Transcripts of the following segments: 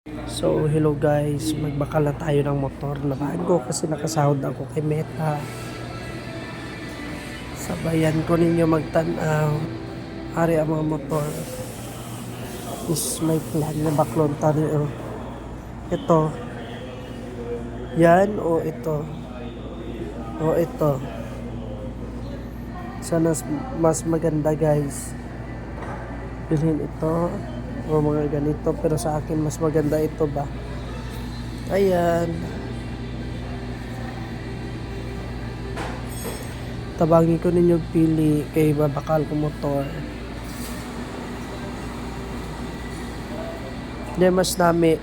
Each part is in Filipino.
So, hello guys, magbakal na tayo ng motor na bago kasi nakasahod ako kay Meta. Sabayan ko ninyo magtanaw. Hari ang mga motor. Is may plan na baklon tayo. Ito. Yan o ito. O ito. Sana mas maganda guys. Bilhin ito. O mga ganito, pero sa akin mas maganda ito ba. Ayan, tabangin ko ninyo pili kay babakal ko motor. Hindi mas nami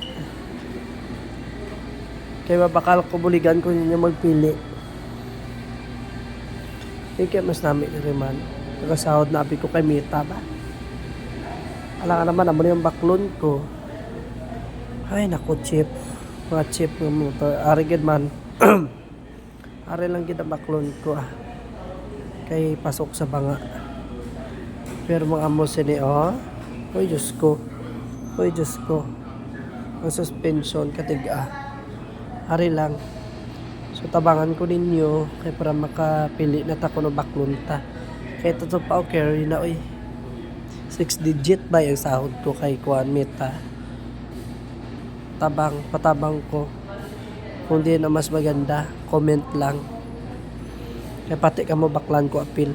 kay babakal ko, buligan ko ninyo magpili. Kaya mas nami na rin man nakasahod na abi ko kay Meta ba. Alam naman naman yung baklon ko. Ay naku, chip. Mga chip ng motor. Ari gid man. Ari lang gid ang baklon ko kay pasok sa banga. Pero mga amo sini Oy Diyos ko. Oy Diyos ko. Ang suspension katiga. Ari lang. So tabangan ko ninyo kay para makapili na ta kuno baklon ta. Kay to pa carry na oy. 6 digit ba yung sahod ko kay Kuan Meta. Patabang ko. Kung di na mas maganda, comment lang. Kaya pati ka mo baklan ko apil.